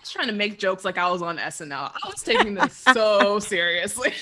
was trying to make jokes like I was on SNL. I was taking this so seriously.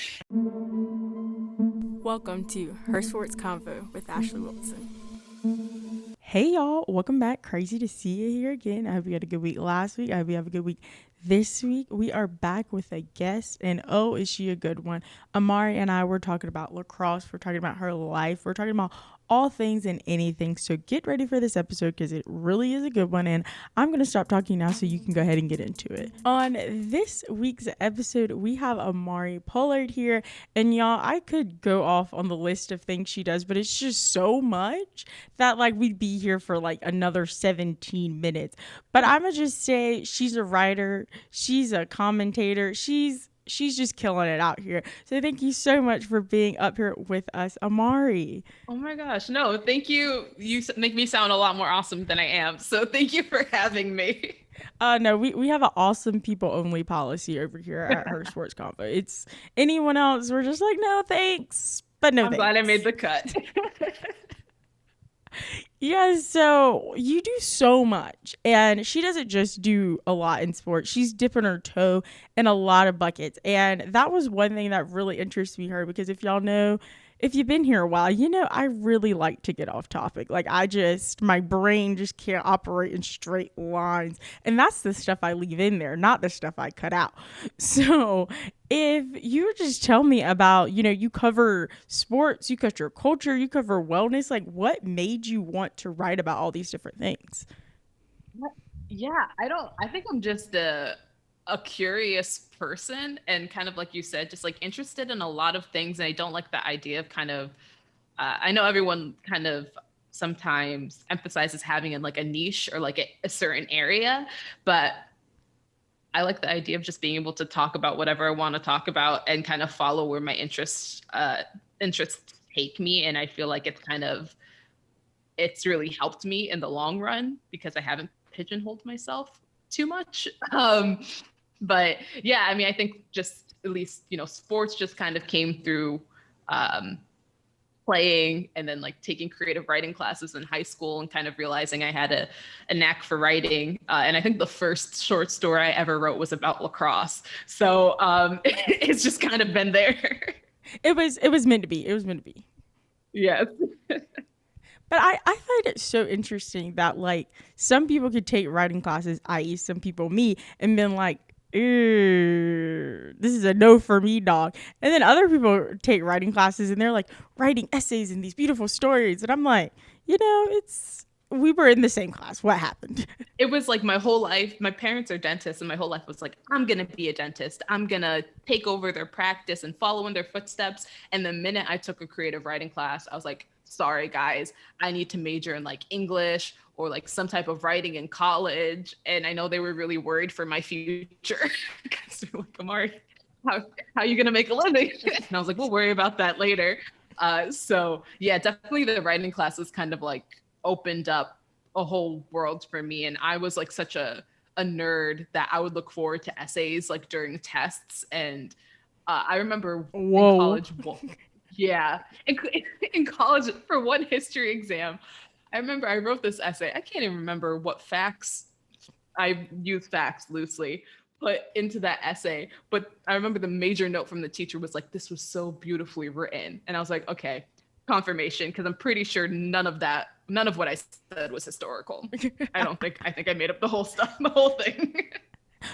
Welcome to Her Sports Convo with Ashleigh Wilson. Hey y'all, welcome back. Crazy to see you here again. I hope you had a good week last week. I hope you have a good week this week. We are back with a guest, and oh, is she a good one. Amari and I were talking about lacrosse. We're talking about her life. We're talking about all things and anything. So get ready for this episode because it really is a good one. And I'm going to stop talking now so you can go ahead and get into it. On this week's episode, we have Amari Pollard here. And y'all, I could go off on the list of things she does, but it's just so much that like we'd be here for like another 17 minutes. But I'm going to just say she's a writer. She's a commentator. She's just killing it out here. So thank you so much for being up here with us, Amari. Oh my gosh. No, thank you. You make me sound a lot more awesome than I am. So thank you for having me. No, we have an awesome people only policy over here at Her Sports Convo. It's anyone else, we're just like, no, thanks. But no, I'm glad I made the cut. Yeah, so you do so much, and she doesn't just do a lot in sports. She's dipping her toe in a lot of buckets, and that was one thing that really interests me her because if y'all know, if you've been here a while, you know I really like to get off topic. Like my brain just can't operate in straight lines, and that's the stuff I leave in there, not the stuff I cut out. So if you would just tell me about, you cover sports, you cover culture, you cover wellness, like what made you want to write about all these different things? Yeah, I think I'm just a curious person and kind of like you said, just like interested in a lot of things. And I don't like the idea of kind of, I know everyone kind of sometimes emphasizes having in like a niche or like a certain area, but I like the idea of just being able to talk about whatever I want to talk about and kind of follow where my interests take me. And I feel like it's really helped me in the long run because I haven't pigeonholed myself too much. But yeah, I mean, I think just at least, sports just kind of came through playing and then like taking creative writing classes in high school and kind of realizing I had a knack for writing. And I think the first short story I ever wrote was about lacrosse. So it's just kind of been there. It was meant to be. It was meant to be. Yes. But I find it so interesting that like some people could take writing classes, i.e. some people, me, and been like, this is a no for me, dog. And then other people take writing classes and they're like writing essays and these beautiful stories. And I'm like, we were in the same class. What happened? It was like my whole life. My parents are dentists and my whole life was like, I'm going to be a dentist. I'm going to take over their practice and follow in their footsteps. And the minute I took a creative writing class, I was like, sorry guys, I need to major in like English or like some type of writing in college. And I know they were really worried for my future because they're like, Amari, how are you going to make a living? And I was like, we'll worry about that later. So yeah, definitely the writing classes kind of like opened up a whole world for me. And I was like such a nerd that I would look forward to essays like during tests. And I remember in college, yeah, in college for one history exam, I remember I wrote this essay. I can't even remember what facts, I use facts loosely, put into that essay. But I remember the major note from the teacher was like, this was so beautifully written. And I was like, okay, confirmation, because I'm pretty sure none of what I said was historical. I think I made up the whole thing.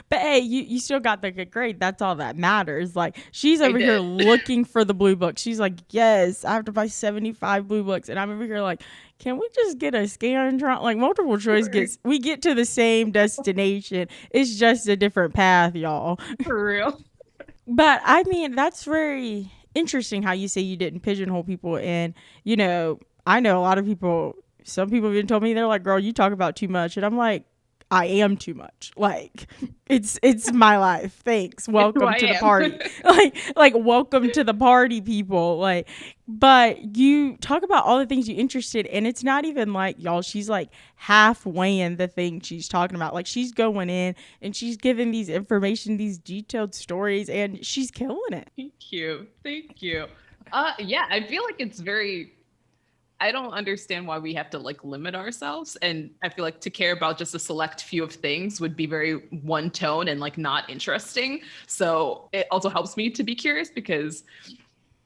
But hey, you still got the good grade. That's all that matters. Like she's over here looking for the blue book. She's like, yes, I have to buy 75 blue books. And I'm over here like, can we just get a Scantron? Like multiple choice we get to the same destination. It's just a different path, y'all. For real. But I mean, that's very interesting how you say you didn't pigeonhole people. And, I know a lot of people, some people even told me, they're like, girl, you talk about too much. And I'm like, I am too much. Like it's my life. Thanks. Welcome to the party. like welcome to the party, people. Like, but you talk about all the things you're interested in. It's not even like, y'all, she's like halfway in the thing she's talking about. Like she's going in and she's giving these information, these detailed stories, and she's killing it. Thank you. Yeah, I feel like it's very, I don't understand why we have to like limit ourselves. And I feel like to care about just a select few of things would be very one tone and like not interesting. So it also helps me to be curious because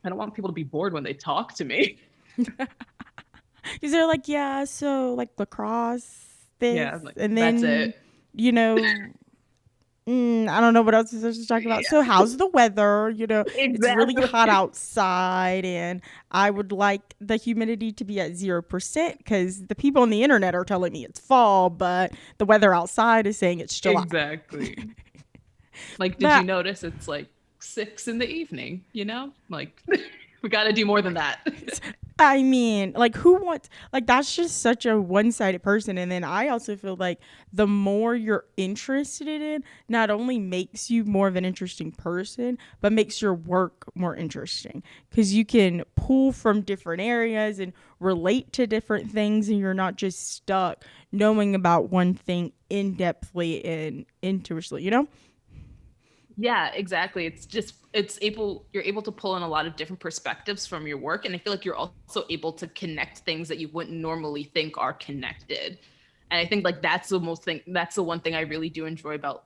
I don't want people to be bored when they talk to me. Because they're like, yeah, so like lacrosse, this, Yeah, like, and then, that's it. you know, I don't know what else is there to talk about. Yeah. So how's the weather? It's really Exactly. hot outside, and I would like the humidity to be at 0% because the people on the internet are telling me it's fall, but the weather outside is saying it's July. Exactly. Like, did you notice it's like 6 in the evening, Like, we got to do more than that. I mean, like, who wants, like, that's just such a one-sided person. And then I also feel like the more you're interested in, not only makes you more of an interesting person, but makes your work more interesting because you can pull from different areas and relate to different things, and you're not just stuck knowing about one thing in-depthly and intuitively, Yeah, exactly. You're able to pull in a lot of different perspectives from your work. And I feel like you're also able to connect things that you wouldn't normally think are connected. And I think like that's the one thing I really do enjoy about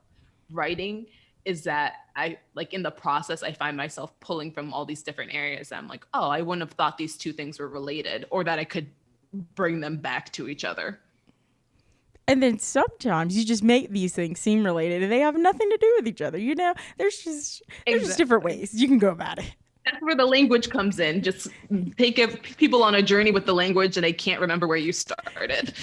writing is that I like in the process, I find myself pulling from all these different areas. I'm like, oh, I wouldn't have thought these two things were related or that I could bring them back to each other. And then sometimes you just make these things seem related and they have nothing to do with each other. There's just different ways you can go about it. That's where the language comes in. Just take people on a journey with the language and they can't remember where you started.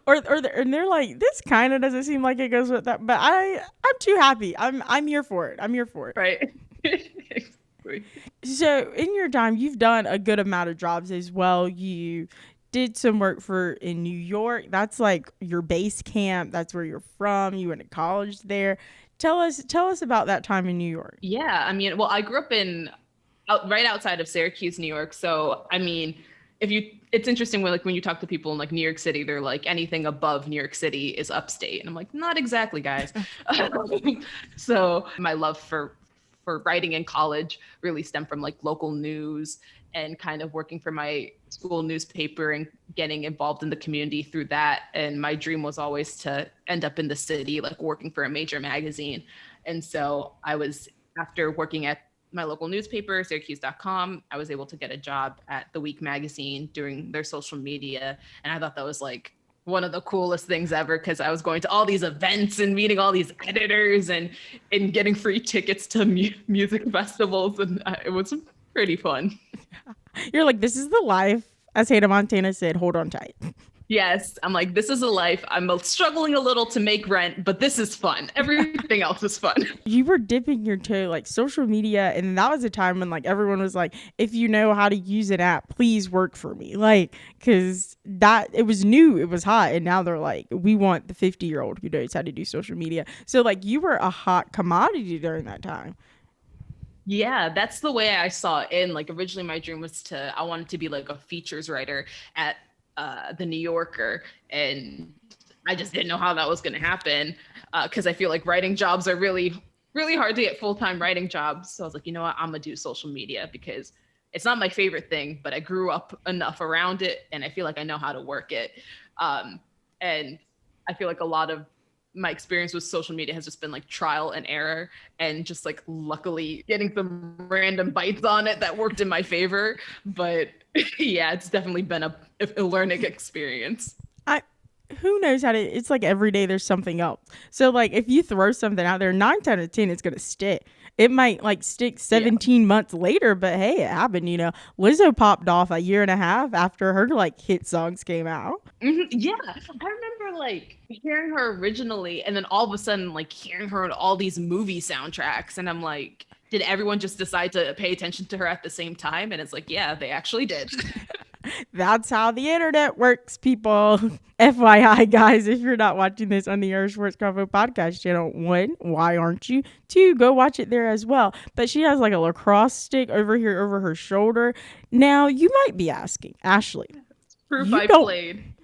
And they're like, this kind of doesn't seem like it goes with that, but I'm too happy. I'm here for it. I'm here for it. Right. So in your time, you've done a good amount of jobs as well. You did some work in New York. That's like your base camp. That's where you're from. You went to college there. Tell us about that time in New York. Yeah, I mean, well, I grew up right outside of Syracuse, New York. So, I mean, it's interesting when you talk to people in like New York City, they're like anything above New York City is upstate, and I'm like, not exactly, guys. So my love for writing in college really stemmed from like local news and kind of working for my school newspaper and getting involved in the community through that. And my dream was always to end up in the city, like working for a major magazine. And so after working at my local newspaper, Syracuse.com, I was able to get a job at The Week magazine doing their social media. And I thought that was like one of the coolest things ever because I was going to all these events and meeting all these editors and getting free tickets to music festivals. And it was pretty fun. You're like, this is the life. As Hannah Montana said, hold on tight. Yes. I'm like, this is a life. I'm struggling a little to make rent, but this is fun. Everything else is fun. You were dipping your toe, like social media. And that was a time when like everyone was like, if you know how to use an app, please work for me. Like, cause it was new, it was hot. And now they're like, we want the 50-year-old who knows how to do social media. So like you were a hot commodity during that time. Yeah, that's the way I saw it. And like originally my dream was I wanted to be like a features writer at the New Yorker. And I just didn't know how that was going to happen because I feel like writing jobs are really, really hard to get full-time writing jobs. So I was like, you know what, I'm going to do social media because it's not my favorite thing, but I grew up enough around it and I feel like I know how to work it. And I feel like a lot of my experience with social media has just been like trial and error and just like luckily getting some random bites on it that worked in my favor. But yeah, it's definitely been a learning experience. Who knows it's like every day there's something else. So like if you throw something out there, 9 out of 10 it's gonna stick. It might like stick 17 months later, but hey, it happened. Lizzo popped off a year and a half after her like hit songs came out. Mm-hmm. Yeah, I remember like hearing her originally and then all of a sudden like hearing her in all these movie soundtracks, and I'm like, did everyone just decide to pay attention to her at the same time? And it's like, yeah, they actually did. That's how the internet works, people. FYI, guys, if you're not watching this on the Irish Sports Convo podcast channel, 1, why aren't you? 2, go watch it there as well. But she has like a lacrosse stick over here over her shoulder. Now, you might be asking, Ashleigh. Proof I played.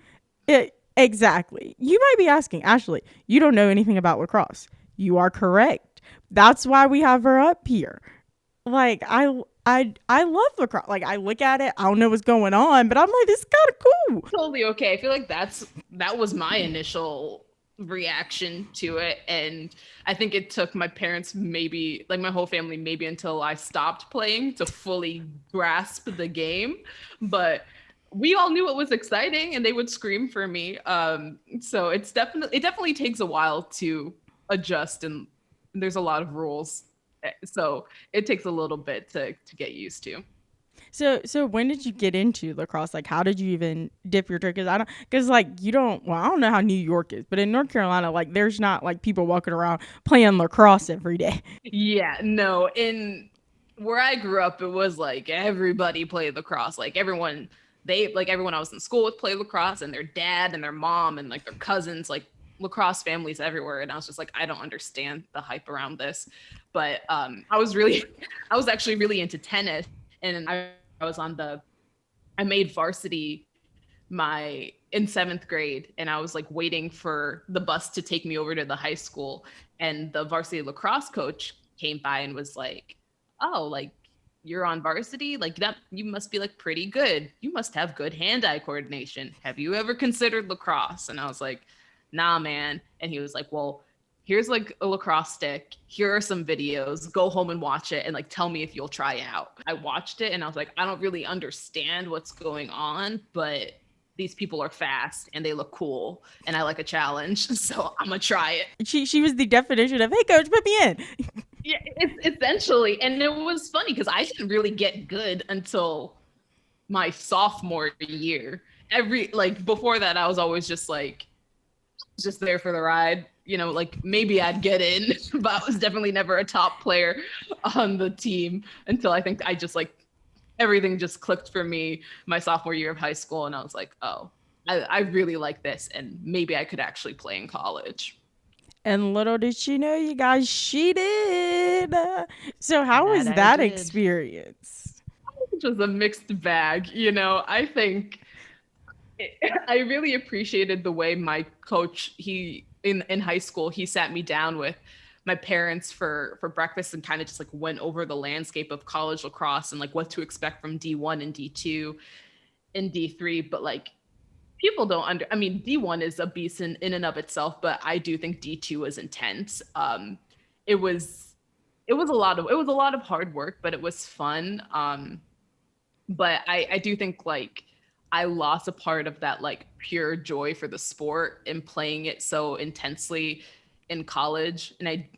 Exactly. You might be asking, Ashleigh, you don't know anything about lacrosse. You are correct. That's why we have her up here. Like, I love lacrosse. Like, I look at it, I don't know what's going on, but I'm like, this is kind of cool. Totally okay. I feel like that was my initial reaction to it, and I think it took my parents, maybe like my whole family, maybe until I stopped playing to fully grasp the game. But we all knew it was exciting, and they would scream for me. So it definitely takes a while to adjust, and there's a lot of rules, so it takes a little bit to get used to. So when did you get into lacrosse? Like, how did you even dip your toe? Because like you don't. Well, I don't know how New York is, but in North Carolina, like there's not like people walking around playing lacrosse every day. Yeah, no. In where I grew up, it was like everybody played lacrosse. Like everyone I was in school with played lacrosse, and their dad and their mom and like their cousins, like lacrosse families everywhere. And I was just like, I don't understand the hype around this. But I was actually really into tennis, and I made varsity in 7th grade, and I was like waiting for the bus to take me over to the high school, and the varsity lacrosse coach came by and was like, oh, like you're on varsity, like that, you must be like pretty good, you must have good hand-eye coordination, have you ever considered lacrosse? And I was like, nah, man. And he was like, well, here's like a lacrosse stick, here are some videos, go home and watch it and like tell me if you'll try out. I watched it and I was like, I don't really understand what's going on, but these people are fast and they look cool and I like a challenge, so I'm gonna try it. She was the definition of, hey coach, put me in. Yeah, it's essentially. And it was funny because I didn't really get good until my sophomore year. Before that, I was always just there for the ride. You know, like maybe I'd get in, but I was definitely never a top player on the team until I think everything just clicked for me my sophomore year of high school. And I was like, oh, I really like this. And maybe I could actually play in college. And little did she know, you guys, she did. So how was that experience? It was a mixed bag. You know, I think I really appreciated the way my coach, in high school, he sat me down with my parents for breakfast and kind of just like went over the landscape of college lacrosse and like what to expect from D1 and D2 and D3. But like people D1 is a beast in and of itself, but I do think D2 was intense. It was a lot of hard work, but it was fun. But I do think like I lost a part of that like pure joy for the sport and playing it so intensely in college. And I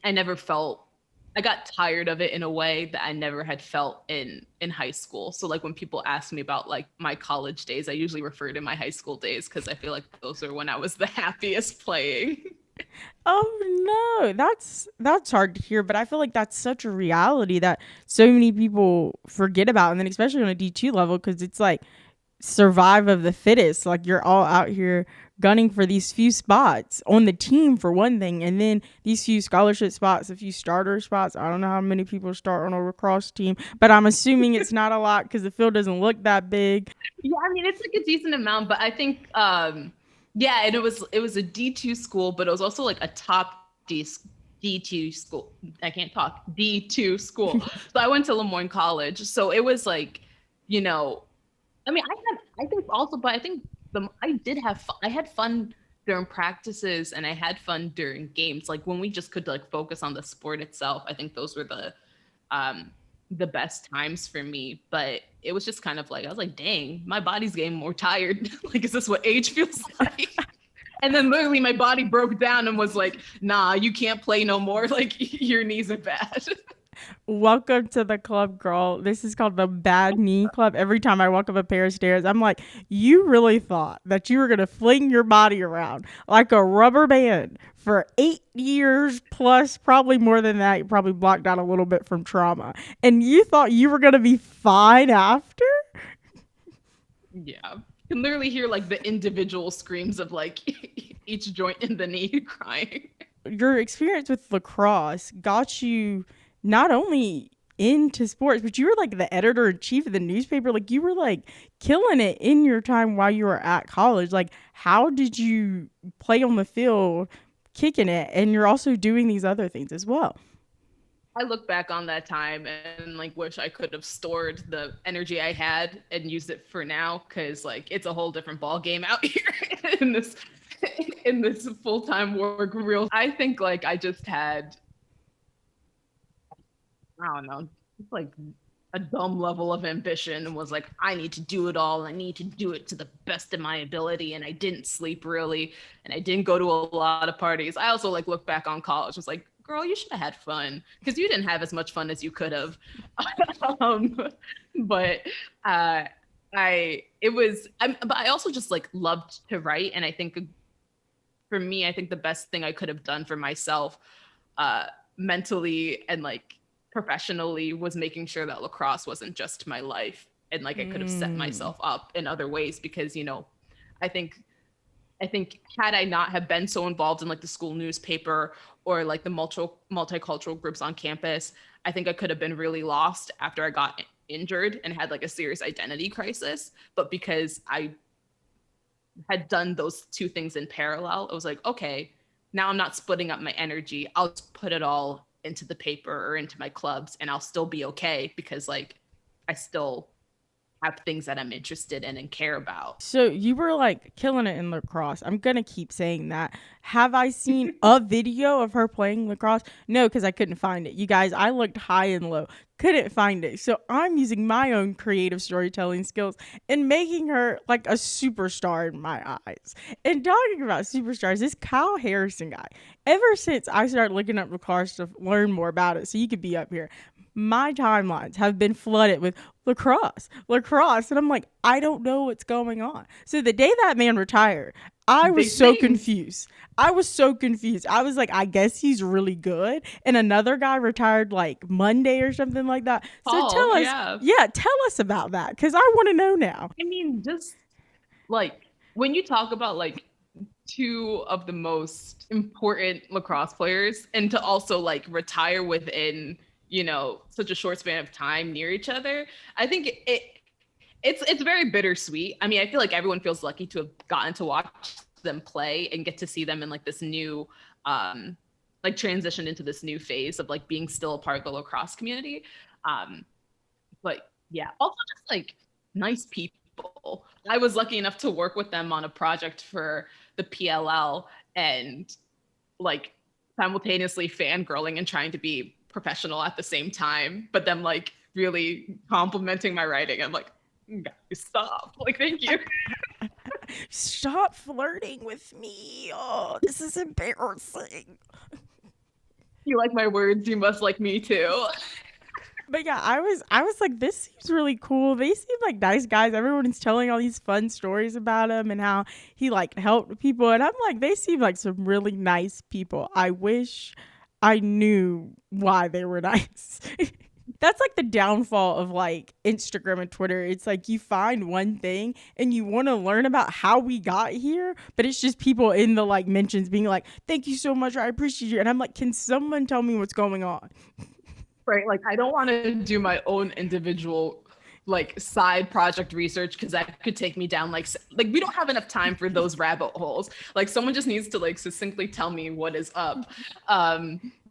got tired of it in a way that I never had felt in high school. So like when people ask me about like my college days, I usually refer to my high school days because I feel like those are when I was the happiest playing. Oh no, that's hard to hear, but I feel like that's such a reality that so many people forget about. And then especially on a D2 level, because it's like survive of the fittest. Like you're all out here gunning for these few spots on the team for one thing, and then these few scholarship spots, a few starter spots. I don't know how many people start on a lacrosse team, but I'm assuming it's not a lot because the field doesn't look that big. Yeah, I mean it's like a decent amount, but I think yeah, and it was a D2 school, but it was also like a top D2 school. I can't talk. D2 school. So I went to Lemoyne College, so it was like, you know, I mean, I had fun during practices and I had fun during games. Like when we just could like focus on the sport itself, I think those were the best times for me. But it was just kind of like, I was like, dang, my body's getting more tired. Like, is this what age feels like? And then literally my body broke down and was like, nah, you can't play no more. Like your knees are bad. Welcome to the club, girl. This is called the Bad Knee Club. Every time I walk up a pair of stairs, I'm like, you really thought that you were going to fling your body around like a rubber band for 8 years plus, probably more than that. You probably blocked out a little bit from trauma. And you thought you were going to be fine after? Yeah. You can literally hear like the individual screams of like each joint in the knee crying. Your experience with lacrosse got you not only into sports, but you were like the editor-in-chief of the newspaper. Like you were like killing it in your time while you were at college. Like how did you play on the field kicking it and you're also doing these other things as well? I look back on that time and like wish I could have stored the energy I had and used it for now, because like it's a whole different ball game out here in this full-time work real. I think like I just had, I don't know, like a dumb level of ambition and was like, I need to do it all. I need to do it to the best of my ability. And I didn't sleep really, and I didn't go to a lot of parties. I also like look back on college, was like, girl, you should have had fun, because you didn't have as much fun as you could have. But I also just like loved to write. And I think for me, I think the best thing I could have done for myself mentally and like professionally was making sure that lacrosse wasn't just my life, and like I could have set myself up in other ways, because, you know, I think had I not have been so involved in like the school newspaper or like the multicultural groups on campus, I think I could have been really lost after I got injured and had like a serious identity crisis. But because I had done those two things in parallel, it was like, okay, now I'm not splitting up my energy. I'll just put it all into the paper or into my clubs, and I'll still be okay, because like I still have things that I'm interested in and care about. So you were like killing it in lacrosse. I'm gonna keep saying that. Have I seen a video of her playing lacrosse? No, because I couldn't find it. You guys, I looked high and low, couldn't find it. So I'm using my own creative storytelling skills and making her like a superstar in my eyes. And talking about superstars, this Kyle Harrison guy, ever since I started looking up lacrosse to learn more about it so you could be up here, my timelines have been flooded with lacrosse. And I'm like, I don't know what's going on. So the day that man retired, I was so confused. I was like, I guess he's really good. And another guy retired like Monday or something like that. So tell us about that, because I want to know now. I mean, just like when you talk about like two of the most important lacrosse players, and to also like retire within, you know, such a short span of time near each other, I think it's very bittersweet. I mean, I feel like everyone feels lucky to have gotten to watch them play and get to see them in like this new like transition into this new phase of like being still a part of the lacrosse community. But yeah, also just like nice people. I was lucky enough to work with them on a project for the PLL, and like simultaneously fangirling and trying to be professional at the same time, but them like really complimenting my writing. I'm like, stop, like, thank you. Stop flirting with me. Oh, this is embarrassing. You like my words, you must like me too. But yeah, I was like, this seems really cool. They seem like nice guys. Everyone's telling all these fun stories about him and how he like helped people, and I'm like, they seem like some really nice people. I wish I knew why they were nice. That's like the downfall of like Instagram and Twitter. It's like you find one thing and you want to learn about how we got here, but it's just people in the like mentions being like, thank you so much, I appreciate you. And I'm like, can someone tell me what's going on? Right, like I don't want to do my own individual like side project research, because that could take me down like we don't have enough time for those rabbit holes. Like someone just needs to like succinctly tell me what is up.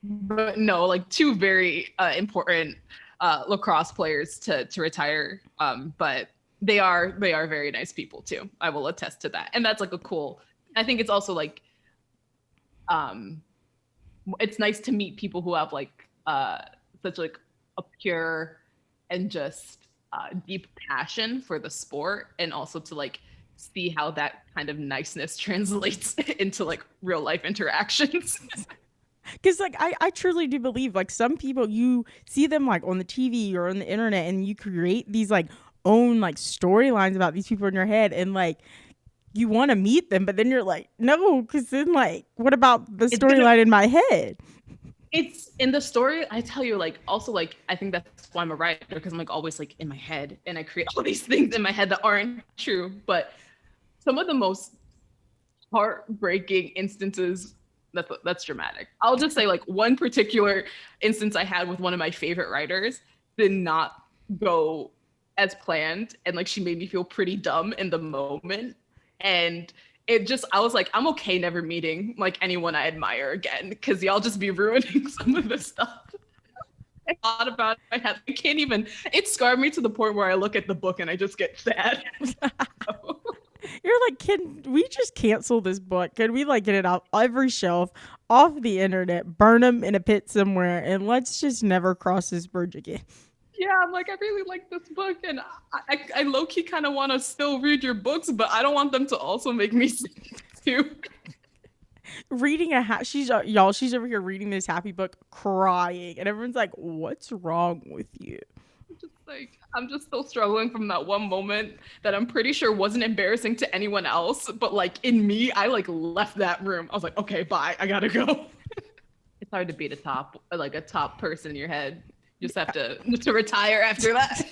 But no, like two very important lacrosse players to retire, but they are very nice people too. I will attest to that. And that's like a cool, I think it's also like it's nice to meet people who have like such like a pure and just deep passion for the sport, and also to like see how that kind of niceness translates into like real life interactions. Because like I truly do believe like some people, you see them like on the TV or on the internet, and you create these like own like storylines about these people in your head, and like you want to meet them, but then you're like, no, because then like what about the storyline in my head? It's in the story, I tell you, like, also, like, I think that's why I'm a writer, because I'm, like, always, like, in my head, and I create all these things in my head that aren't true. But some of the most heartbreaking instances, that's dramatic. I'll just say, like, one particular instance I had with one of my favorite writers did not go as planned, and, like, she made me feel pretty dumb in the moment. And I was like, I'm okay never meeting like anyone I admire again, because y'all just be ruining some of this stuff. thought about it. I can't even, it scarred me to the point where I look at the book and I just get sad. You're like, can we just cancel this book? Can we like get it off every shelf, off the internet, burn them in a pit somewhere, and let's just never cross this bridge again? Yeah, I'm like, I really like this book, and I low-key kind of want to still read your books, but I don't want them to also make me sick too. Reading she's over here reading this happy book, crying, and everyone's like, what's wrong with you? I'm just still struggling from that one moment that I'm pretty sure wasn't embarrassing to anyone else, but like in me, I like left that room. I was like, okay, bye, I gotta go. It's hard to beat a top person in your head. You just have to retire after that.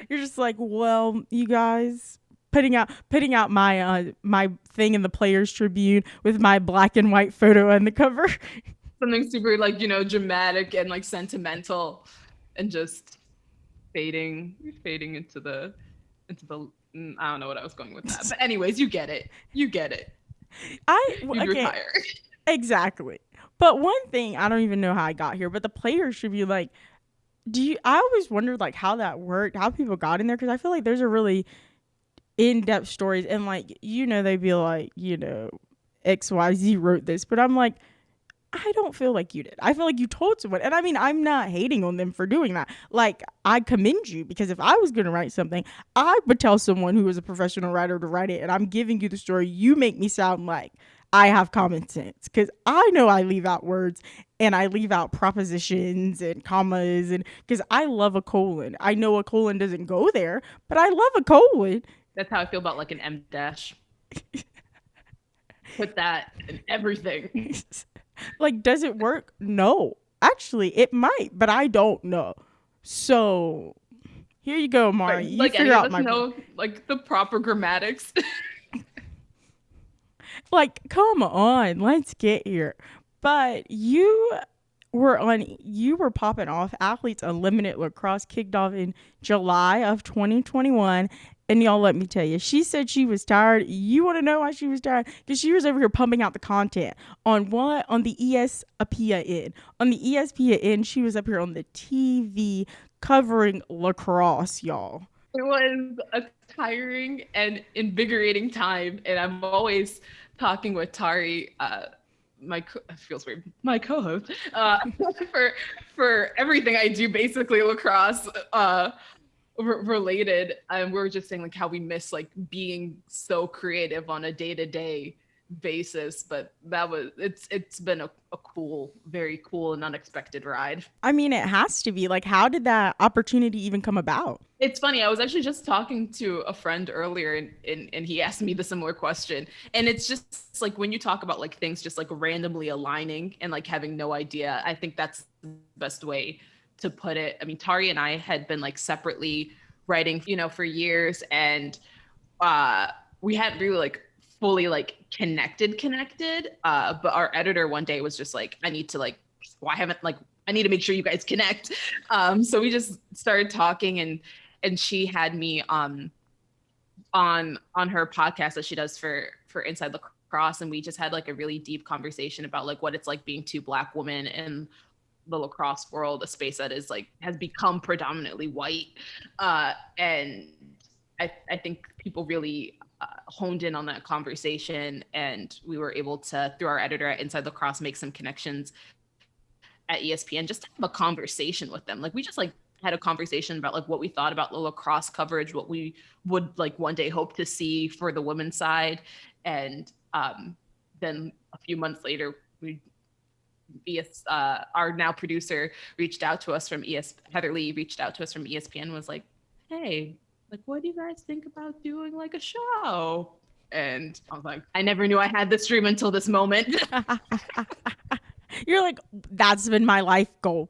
You're just like, well, you guys, putting out my my thing in the Players Tribune with my black and white photo on the cover. Something super like, dramatic and like sentimental, and just fading into the I don't know what I was going with that. But anyways, you get it. You retire. Exactly. But one thing, I don't even know how I got here, but the Players Tribune, like, I always wondered like how that worked, how people got in there, because I feel like there's a really in-depth stories, and like, they'd be like, XYZ wrote this, but I'm like, I don't feel like you did. I feel like you told someone. And I mean, I'm not hating on them for doing that. Like, I commend you, because if I was going to write something, I would tell someone who was a professional writer to write it. And I'm giving you the story. You make me sound like I have common sense, because I know I leave out words and I leave out propositions and commas, and because I love a colon. I know a colon doesn't go there, but I love a colon. That's how I feel about like an M dash. Put that in everything. Like, does it work? No. Actually, it might, but I don't know. So, here you go, Amari. You like, figure any out of us know, like, the proper grammatics. Like, come on, let's get here. But you were popping off. Athletes Unlimited Lacrosse kicked off in July of 2021. And y'all, let me tell you, she said she was tired. You want to know why she was tired? Because she was over here pumping out the content. On what? On the ESPN. On the ESPN, she was up here on the TV covering lacrosse, y'all. It was a tiring and invigorating time. And I'm always talking with Tari, it feels weird, my co-host, for everything I do, basically lacrosse related. And we were just saying like how we miss like being so creative on a day-to-day basis, but it's been a cool, very cool and unexpected ride. I mean, it has to be. Like, how did that opportunity even come about? It's funny, I was actually just talking to a friend earlier, and he asked me the similar question. And it's just like, when you talk about like things just like randomly aligning and like having no idea, I think that's the best way to put it. I mean, Tari and I had been like separately writing, for years, and we hadn't really like fully like connected, but our editor one day was just like, I need to make sure you guys connect. So we just started talking, and she had me on her podcast that she does for Inside Lacrosse, and we just had like a really deep conversation about like what it's like being two Black women in the lacrosse world, a space that is like has become predominantly white, and I think people really honed in on that conversation, and we were able to, through our editor at Inside Lacrosse, make some connections at ESPN, just to have a conversation with them. Like, we just like had a conversation about like what we thought about the lacrosse coverage, what we would like one day hope to see for the women's side. And then a few months later, our now producer reached out to us from Heather Lee reached out to us from ESPN and was like, hey, like, what do you guys think about doing like a show? And I was like, I never knew I had this dream until this moment. You're like, that's been my life goal.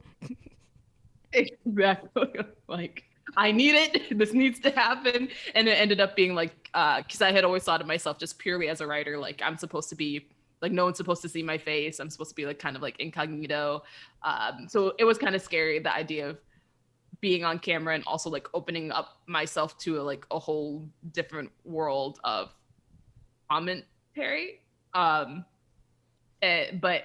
Exactly. Like, I need it. This needs to happen. And it ended up being like, because I had always thought of myself just purely as a writer, like I'm supposed to be like, no one's supposed to see my face. I'm supposed to be like kind of like incognito. So it was kind of scary, the idea of being on camera and also like opening up myself to a whole different world of commentary. But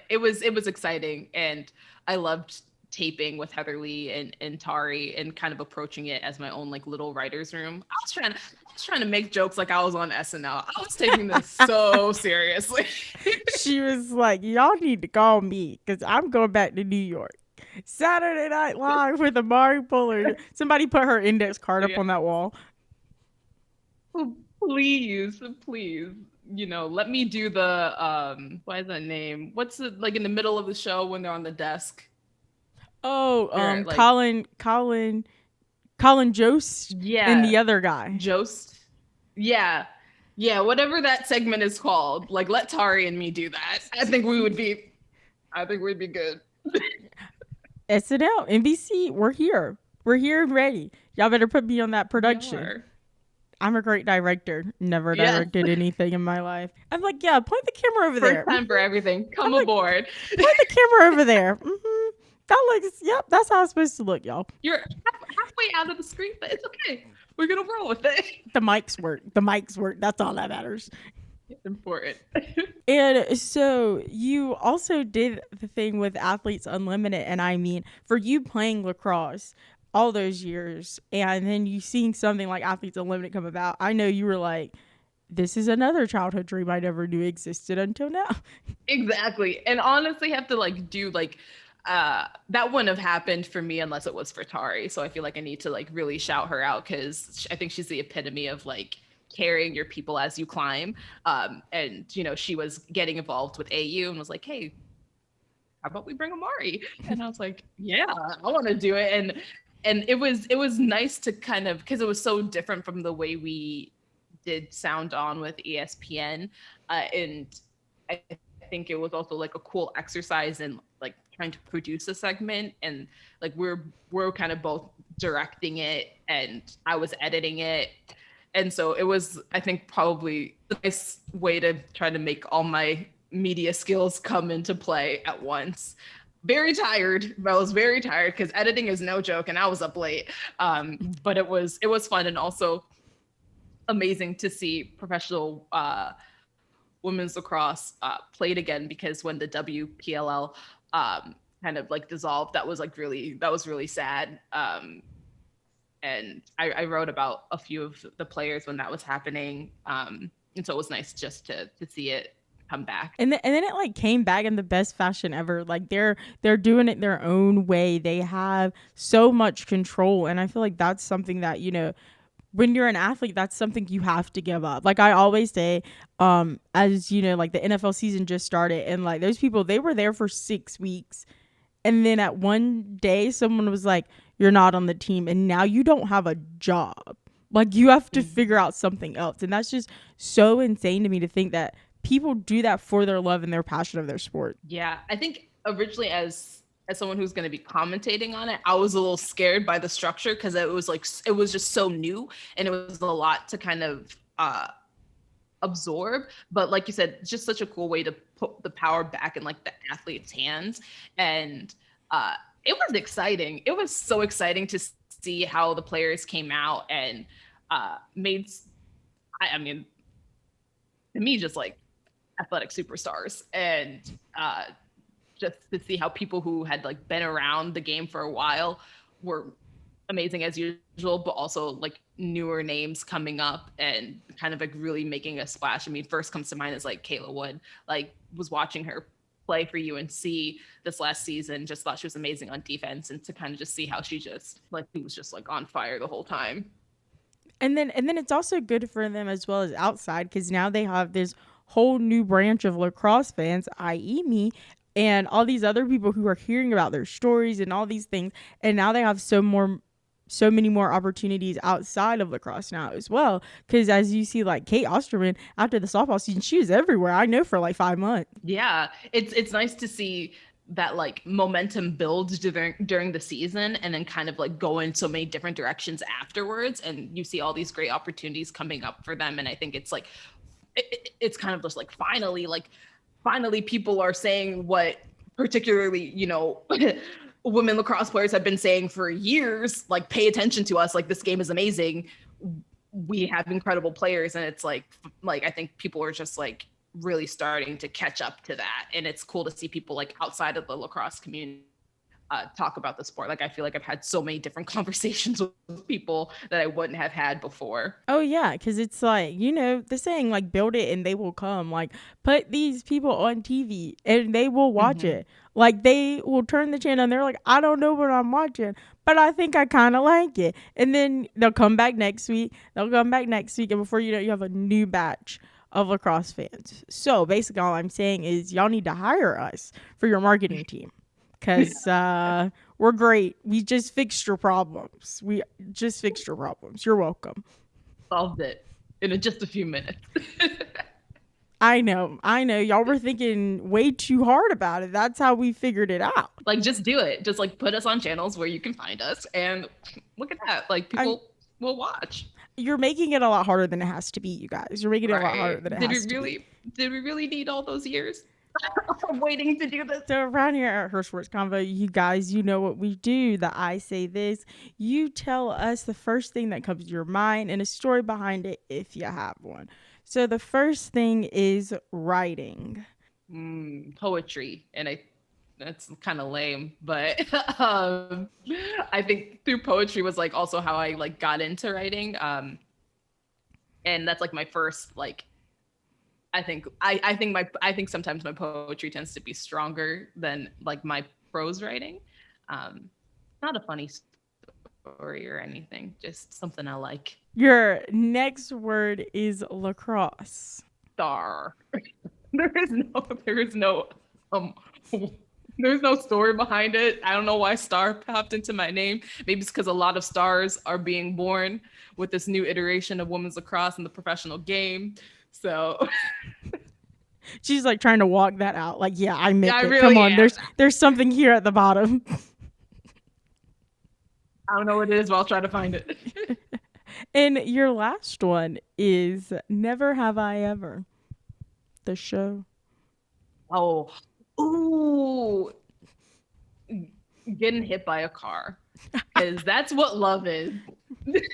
it was exciting, and I loved taping with Heather Lee and Tari and kind of approaching it as my own like little writer's room. I was trying to make jokes like I was on SNL. I was taking this so seriously. She was like, y'all need to call me because I'm going back to New York. Saturday Night Live with Amari Pollard. Somebody put her index card up on that wall. Please. Let me do the what is that name? What's it like in the middle of the show when they're on the desk? Oh, like, Colin Jost. Yeah. And the other guy. Jost. Yeah. Yeah, whatever that segment is called. Like, let Tari and me do that. I think we'd be good. SNL, NBC, we're here. We're here and ready. Y'all better put me on that production. I'm a great director. Never directed anything in my life. I'm like, yeah, point the camera over there. First time for everything. Come aboard. Point the camera over there. Mm-hmm. That looks, yep, that's how it's supposed to look, y'all. You're halfway out of the screen, but it's okay. We're going to roll with it. The mics work. That's all that matters. It's important. And so you also did the thing with Athletes Unlimited. And I mean, for you playing lacrosse all those years, and then you seeing something like Athletes Unlimited come about, I know you were like, this is another childhood dream I never knew existed until now. Exactly. And honestly, have to like do like, that wouldn't have happened for me unless it was for Tari. So I feel like I need to like really shout her out because I think she's the epitome of like carrying your people as you climb. And, she was getting involved with AU and was like, hey, how about we bring Amari? And I was like, yeah, I want to do it. And it was nice to kind of, because it was so different from the way we did Sound On with ESPN. And I think it was also like a cool exercise in like trying to produce a segment, and like we're kind of both directing it and I was editing it. And so it was, I think, probably a nice way to try to make all my media skills come into play at once. Very tired. I was very tired because editing is no joke and I was up late. But it was fun and also amazing to see professional women's lacrosse played again, because when the WPLL kind of like dissolved, that was really sad. And I wrote about a few of the players when that was happening. And so it was nice just to see it come back. And then it like came back in the best fashion ever. Like they're doing it their own way. They have so much control. And I feel like that's something that, when you're an athlete, that's something you have to give up. Like I always say, as like the NFL season just started, and like those people, they were there for 6 weeks. And then at one day, someone was like, you're not on the team. And now you don't have a job. Like you have to figure out something else. And that's just so insane to me to think that people do that for their love and their passion of their sport. Yeah. I think originally as someone who's going to be commentating on it, I was a little scared by the structure because it was just so new and it was a lot to kind of absorb. But like you said, it's just such a cool way to put the power back in like the athlete's hands. And it was exciting. It was so exciting to see how the players came out and made, I mean, to me, just like athletic superstars. And just to see how people who had like been around the game for a while were amazing as usual, but also like newer names coming up and kind of like really making a splash. I mean, first comes to mind is like Kayla Wood. Like was watching her play for UNC this last season, just thought she was amazing on defense, and to kind of just see how she was just like on fire the whole time. And then it's also good for them as well as outside, because now they have this whole new branch of lacrosse fans, i.e. me, and all these other people who are hearing about their stories and all these things. And now they have so many more opportunities outside of lacrosse now as well. Because as you see, like Kate Osterman, after the softball season, she was everywhere. I know for like 5 months. Yeah, it's nice to see that like momentum builds during the season and then kind of like go in so many different directions afterwards. And you see all these great opportunities coming up for them. And I think it's like, it's kind of just like, finally people are saying what particularly, women lacrosse players have been saying for years, like, pay attention to us. Like, this game is amazing. We have incredible players. And it's like, I think people are just like really starting to catch up to that. And it's cool to see people like outside of the lacrosse community talk about the sport. Like I feel like I've had so many different conversations with people that I wouldn't have had before. Oh yeah, because it's like, you know, the saying like build it and they will come. Like put these people on TV and they will watch it. Like they will turn the channel and they're like, I don't know what I'm watching, but I think I kind of like it. And then they'll come back next week. And before you know, you have a new batch of lacrosse fans. So basically all I'm saying is y'all need to hire us for your marketing team. Because we're great. We just fixed your problems. You're welcome. Solved it in just a few minutes. I know. Y'all were thinking way too hard about it. That's how we figured it out. Like, just do it. Just like put us on channels where you can find us. And look at that. Like people will watch. You're making it a lot harder than it has to be, you guys. You're making it a lot harder than it has to be. Did we really need all those years? I'm waiting to do this. So around here at Her Sports Convo, you guys, you know what we do. The I say this. You tell us the first thing that comes to your mind and a story behind it if you have one. So the first thing is writing. Poetry. And that's kind of lame, but I think through poetry was like also how I like got into writing. And that's like my first like I think sometimes my poetry tends to be stronger than like my prose writing. Not a funny story or anything, just something I like. Your next word is lacrosse. Star. There's no story behind it. I don't know why star popped into my name. Maybe it's because a lot of stars are being born with this new iteration of women's lacrosse in the professional game. So she's like trying to walk that out. Like, yeah, I meant it. Really Come on, am. there's something here at the bottom. I don't know what it is, but I'll try to find it. And your last one is Never Have I Ever. The show. Oh, ooh, getting hit by a car, because that's what love is.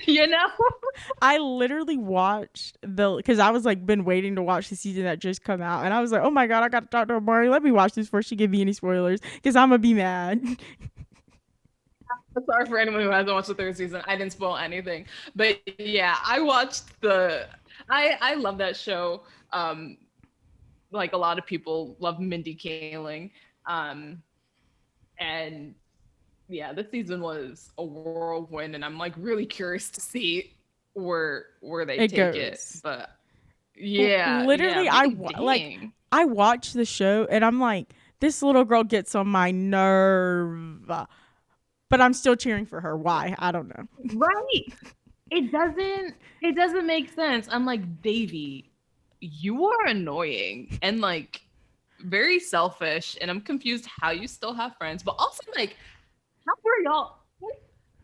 You know, I literally watched because I was like been waiting to watch the season that just come out, and I was like, oh my god, I got to talk to Amari. Let me watch this before she give me any spoilers, because I'm gonna be mad. Sorry for anyone who hasn't watched the third season. I didn't spoil anything, but yeah, I watched I love that show. Like a lot of people love Mindy Kaling, and yeah, this season was a whirlwind, and I'm like really curious to see where they take it. But yeah, literally, I watched the show, and I'm like, this little girl gets on my nerve, but I'm still cheering for her. Why? I don't know. Right? It doesn't make sense. I'm like, Davy, you are annoying and like very selfish, and I'm confused how you still have friends, but also like, how were y'all?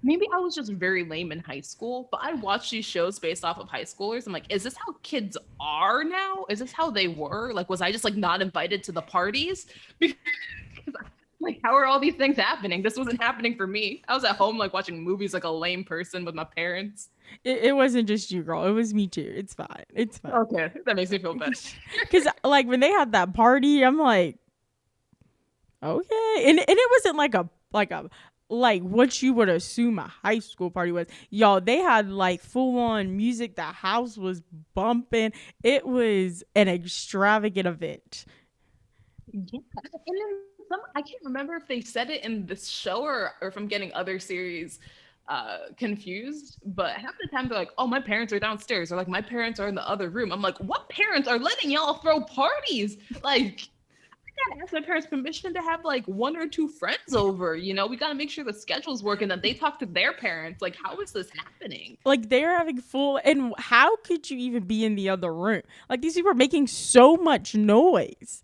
Maybe I was just very lame in high school, but I watched these shows based off of high schoolers. I'm like, is this how kids are now? Is this how they were? Like, was I just like not invited to the parties? Because like, how are all these things happening? This wasn't happening for me. I was at home like watching movies like a lame person with my parents. It wasn't just you, girl. It was me too. It's fine. Okay, that makes me feel better. Because like when they had that party, I'm like, okay, and it wasn't like what you would assume a high school party was. Y'all, they had like full on music. The house was bumping. It was an extravagant event. Yeah, and then I can't remember if they said it in this show or if I'm getting other series confused, but half the time they're like, oh, my parents are downstairs, or like my parents are in the other room. I'm like, what parents are letting y'all throw parties? Like, I gotta ask my parents permission to have like one or two friends over, you know? We gotta make sure the schedules work, and then they talk to their parents. Like, how is this happening? Like, they're having and how could you even be in the other room? Like, these people are making so much noise.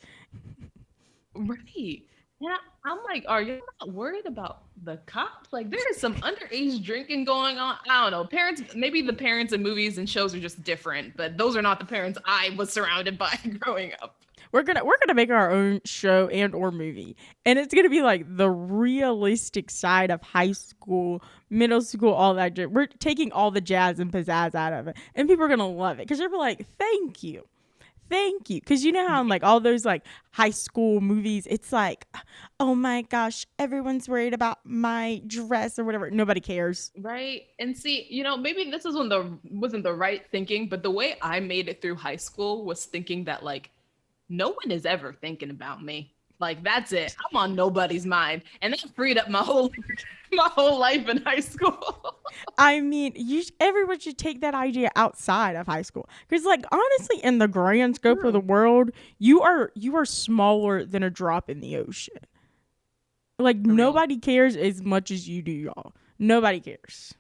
Right. Yeah, I'm like, are you not worried about the cops? Like, there is some underage drinking going on. I don't know. Parents, maybe the parents in movies and shows are just different, but those are not the parents I was surrounded by growing up. We're gonna make our own show and or movie, and it's gonna be like the realistic side of high school, middle school, all that. We're taking all the jazz and pizzazz out of it, and people are gonna love it because they're like, Thank you. Because you know how in like all those like high school movies, it's like, oh my gosh, everyone's worried about my dress or whatever. Nobody cares. Right. And see, maybe this is wasn't the right thinking, but the way I made it through high school was thinking that like no one is ever thinking about me. Like that's it. I'm on nobody's mind. And that freed up my whole life in high school. I mean, everyone should take that idea outside of high school. Because like honestly, in the grand scope of the world, you are smaller than a drop in the ocean. Like nobody cares as much as you do, y'all. Nobody cares.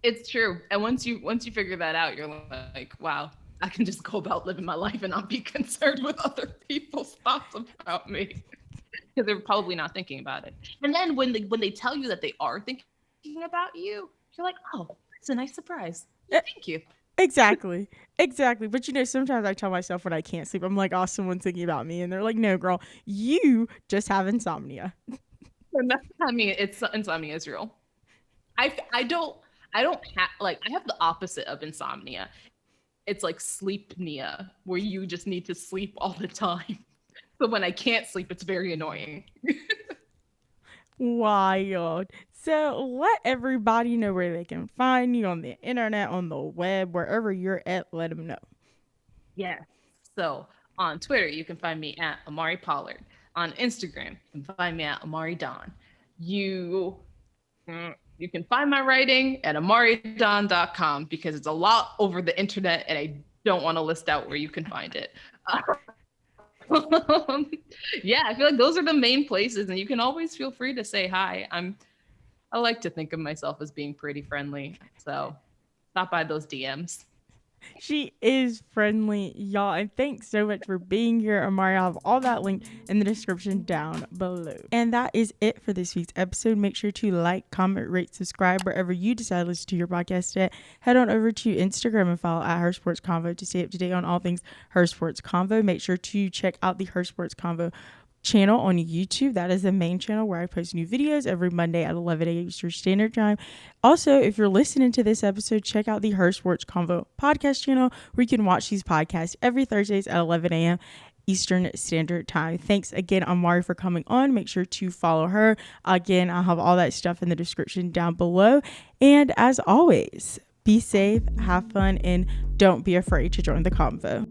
It's true. And once you figure that out, you're like, wow, I can just go about living my life and not be concerned with other people's thoughts about me. Because they're probably not thinking about it. And then when they tell you that they are thinking about you, you're like, oh, that's a nice surprise. Thank you. Exactly. But sometimes I tell myself when I can't sleep, I'm like, oh, someone's thinking about me. And they're like, no, girl, you just have insomnia. I mean, it's insomnia is real. I don't have like, I have the opposite of insomnia. It's like sleepnia, where you just need to sleep all the time. So when I can't sleep, it's very annoying. Wild. So let everybody know where they can find you on the internet, on the web, wherever you're at, let them know. Yeah. So on Twitter, you can find me at Amari Pollard. On Instagram, you can find me at Amari Don. You can find my writing at amaridon.com because it's a lot over the internet and I don't want to list out where you can find it. Yeah, I feel like those are the main places and you can always feel free to say hi. I like to think of myself as being pretty friendly. So stop by those DMs. She is friendly, y'all, and thanks so much for being here, Amari. I'll have all that linked in the description down below. And that is it for this week's episode. Make sure to like, comment, rate, subscribe wherever you decide to listen to your podcast at. Head on over to Instagram and follow at Her Sports Convo to stay up to date on all things Her Sports Convo. Make sure to check out the Her Sports Convo channel on YouTube. That is the main channel where I post new videos every Monday at 11 a.m. Eastern Standard Time. Also, if you're listening to this episode, check out the Her Sports Convo podcast channel where you can watch these podcasts every Thursdays at 11 a.m. Eastern Standard Time. Thanks again, Amari, for coming on. Make sure to follow her. Again, I'll have all that stuff in the description down below. And as always, be safe, have fun, and don't be afraid to join the convo.